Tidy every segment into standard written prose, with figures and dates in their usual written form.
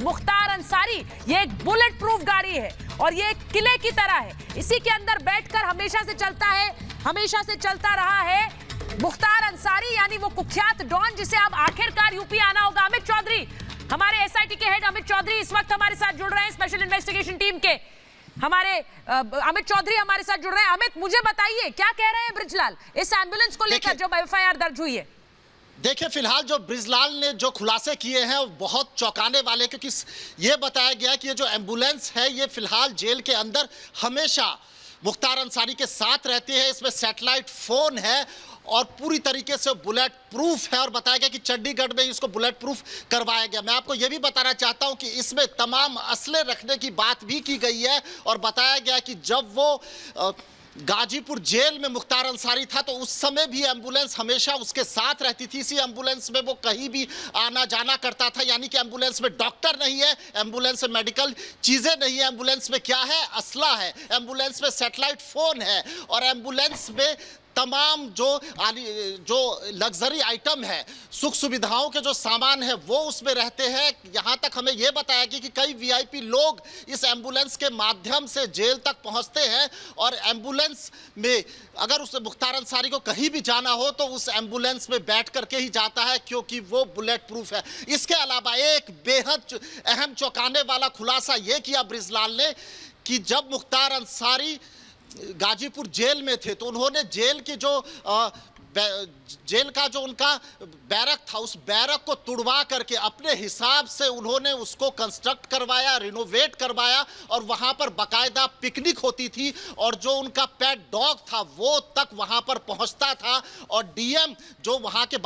मुख्तार अंसारी। ये एक bullet proof गाड़ी है और ये एक किले की तरह है, इसी के अंदर बैठकर हमेशा से चलता है, हमेशा से चलता रहा है मुख्तार अंसारी, यानी वो कुख्यात डॉन जिसे अब आखिरकार यूपी आना होगा। अमित चौधरी, हमारे एसआईटी के हेड अमित चौधरी इस वक्त हमारे साथ जुड़ रहे हैं, स्पेशल इन्वेस्टिगेशन टीम के हमारे अमित चौधरी हमारे साथ जुड़ रहे हैं। अमित, मुझे बताइए क्या कह रहे हैं ब्रिजलाल इस एम्बुलेंस को लेकर जो एफआईआर दर्ज हुई है? देखिए, फिलहाल जो ब्रिजलाल ने जो खुलासे किए हैं वो बहुत चौंकाने वाले, क्योंकि ये बताया गया कि ये जो एम्बुलेंस है ये फिलहाल जेल के अंदर हमेशा मुख्तार अंसारी के साथ रहती है। इसमें सैटेलाइट फोन है और पूरी तरीके से बुलेट प्रूफ है और बताया गया कि चंडीगढ़ में इसको बुलेट प्रूफ करवाया गया। मैं आपको यह भी बताना चाहता हूं कि इसमें तमाम असले रखने की बात भी की गई है और बताया गया कि जब वो गाजीपुर जेल में मुख्तार अंसारी था तो उस समय भी एम्बुलेंस हमेशा उसके साथ रहती थी। इसी एम्बुलेंस में वो कहीं भी आना जाना करता था, यानी कि एम्बुलेंस में डॉक्टर नहीं है, एम्बुलेंस में मेडिकल चीज़ें नहीं है, एम्बुलेंस में क्या है, असला है, एम्बुलेंस में सैटेलाइट फोन है और एम्बुलेंस में तमाम जो लग्जरी आइटम है, सुख सुविधाओं के जो सामान है वो उसमें रहते हैं। यहाँ तक हमें यह बताया कि कई वीआईपी लोग इस एम्बुलेंस के माध्यम से जेल तक पहुँचते हैं और एम्बुलेंस में अगर उस मुख्तार अंसारी को कहीं भी जाना हो तो उस एम्बुलेंस में बैठ करके ही जाता है, क्योंकि वो बुलेट प्रूफ है। इसके अलावा एक बेहद अहम चौंकाने वाला खुलासा ये किया ब्रिजलाल ने कि जब मुख्तार अंसारी गाजीपुर जेल में थे तो उन्होंने जेल की जेल का जो उनका बैरक था उस बैरक को तुड़वा करके अपने हिसाब से उन्होंने उसको कंस्ट्रक्ट करवाया, रिनोवेट करवाया और वहां पर बाकायदा पिकनिक होती थी और जो उनका पेट डॉग था वो तक वहां पर पहुंचता था और डीएम जो वहां के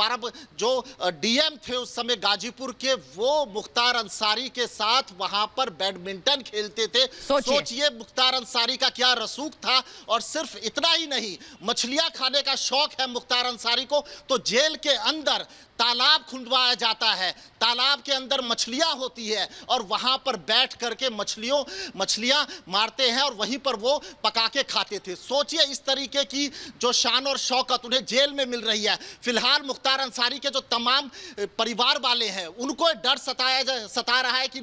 जो डीएम थे उस समय गाजीपुर के, वो मुख्तार अंसारी के साथ वहां पर बैडमिंटन खेलते थे। सोचिए मुख्तार अंसारी का क्या रसूख था। और सिर्फ इतना ही नहीं, मछलियां खाने का शौक है मुख्तार अंसारी को, तो जेल के अंदर तालाब खुंदवाया जाता है, तालाब के अंदर मछलियां होती है और वहां पर बैठ करके मछलियां मारते हैं और वहीं पर वो पका के खाते थे। सोचिए इस तरीके की जो शान और शौकत उन्हें जेल में मिल रही है। फिलहाल मुख्तार अंसारी के जो तमाम परिवार वाले हैं उनको डर सता रहा है कि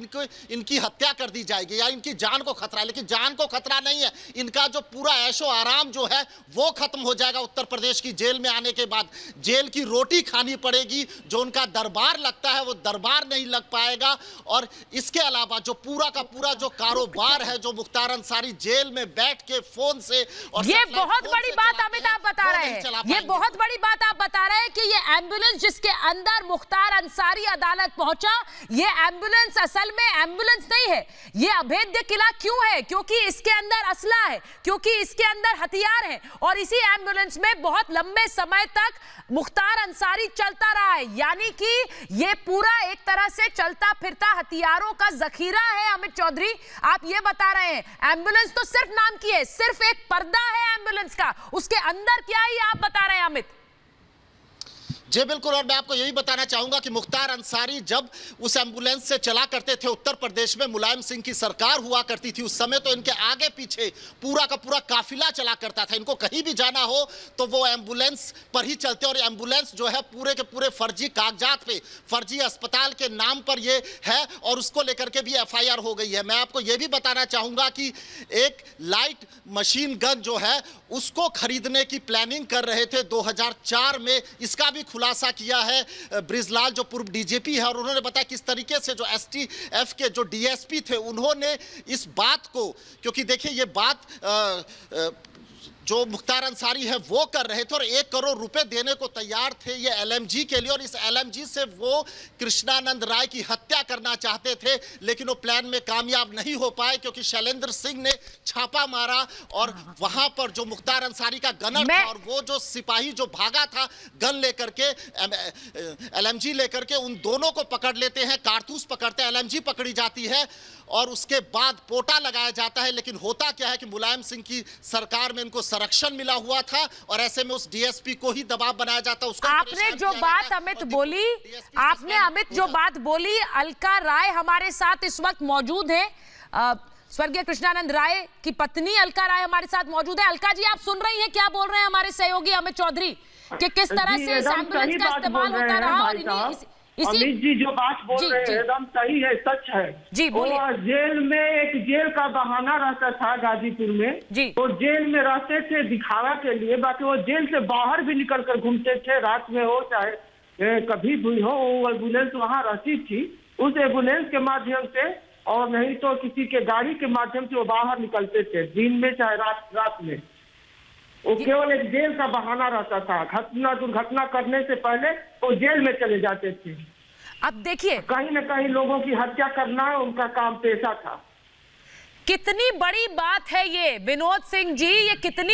इनकी हत्या कर दी जाएगी या इनकी जान को खतरा है, लेकिन जान को खतरा नहीं है, इनका जो पूरा ऐशो आराम जो है वो खत्म हो जाएगा। उत्तर प्रदेश की जेल में आने के बाद जेल की रोटी खानी पड़ेगी, जो उनका दरबार लगता है वो दरबार नहीं लग पाएगा। और इसके अलावा जो पूरा का पूरा जो कारोबार है जो मुख्तार अंसारी जेल में बैठ के फोन से और ये बहुत बड़ी बात अमित आप बता रहे हैं, ये बहुत बड़ी बात आप बता रहे हैं कि ये एम्बुलेंस जिसके अंदर मुख्तार अंसारी अदालत पहुंचा, ये एम्बुलेंस असल में एम्बुलेंस नहीं है, ये अभेद्य किला क्यों है? क्योंकि इसके अंदर असला है, क्योंकि इसके अंदर हथियार है और इसी एम्बुलेंस में बहुत लंबे समय तक मुख्तार अंसारी चलता रहा है, यानी कि ये पूरा एक तरह से चलता फिरता हथियारों का जखीरा है। अमित चौधरी, आप ये बता रहे हैं एम्बुलेंस तो सिर्फ नाम की है, सिर्फ एक पर्दा है एम्बुलेंस का, उसके अंदर क्या ही आप बता रहे हैं अमित? जी बिल्कुल, और मैं आपको यही बताना चाहूंगा कि मुख्तार अंसारी जब उस एम्बुलेंस से चला करते थे, उत्तर प्रदेश में मुलायम सिंह की सरकार हुआ करती थी उस समय, तो इनके आगे पीछे पूरा का पूरा काफिला चला करता था। इनको कहीं भी जाना हो तो वो एम्बुलेंस पर ही चलते और एम्बुलेंस जो है पूरे के पूरे फर्जी कागजात पे, फर्जी अस्पताल के नाम पर ये है और उसको लेकर के भी एफआईआर हो गई है। मैं आपको ये भी बताना चाहूंगा कि एक लाइट मशीन गन जो है उसको खरीदने की प्लानिंग कर रहे थे 2004 में, इसका भी खुलासा किया है ब्रिजलाल जो पूर्व डीजीपी है और उन्होंने बताया किस तरीके से जो एसटीएफ के जो डीएसपी थे उन्होंने इस बात को, क्योंकि देखिए ये बात जो मुख्तार अंसारी है वो कर रहे थे और 1 करोड़ रुपए देने को तैयार थे ये एलएमजी के लिए और इस एलएमजी से वो कृष्णानंद राय की हत्या करना चाहते थे, लेकिन वो प्लान में कामयाब नहीं हो पाए क्योंकि शैलेंद्र सिंह ने छापा मारा और वहां पर जो मुख्तार अंसारी का गनर था और वो जो सिपाही जो भागा था गन लेकर के, एलएमजी लेकर के, उन दोनों को पकड़ लेते हैं, कारतूस पकड़ते हैं, एलएमजी पकड़ी जाती है और उसके बाद पोटा लगाया जाता है। लेकिन होता क्या है कि मुलायम सिंह की सरकार में इनको संरक्षण मिला हुआ था और ऐसे में उस डीएसपी को ही दबाव बनाया जाता। उसको आपने जो बात अमित बोली, आपने अमित जो बात बोली, अलका राय हमारे साथ इस वक्त मौजूद है, स्वर्गीय कृष्णानंद राय की पत्नी अलका राय हमारे साथ मौजूद है। अलका जी, आप सुन रही हैं क्या बोल रहे हैं हमारे सहयोगी अमित चौधरी कि किस तरह से इस एम्बुलेंस का इस्तेमाल होता रहा और अमित जी जो बात बोल जी, रहे जी। हैं एकदम सही है, सच है। जी, बोलिए। वो जेल में एक जेल का बहाना रहता था गाजीपुर में। जी। वो जेल में रहते थे दिखावा के लिए, बाकी वो जेल से बाहर भी निकल कर घूमते थे, रात में हो चाहे कभी भी हो। वो एम्बुलेंस वहाँ रहती थी, उस एम्बुलेंस के माध्यम से और नहीं तो किसी के गाड़ी के माध्यम से वो बाहर निकलते थे, दिन में चाहे रात में। वो केवल एक जेल का बहाना रहता था। दुर्घटना करने से पहले वो जेल में चले जाते थे। अब देखिए, कहीं न कहीं लोगों की हत्या करना उनका काम पेशा था। कितनी बड़ी बात है ये विनोद सिंह जी, ये कितनी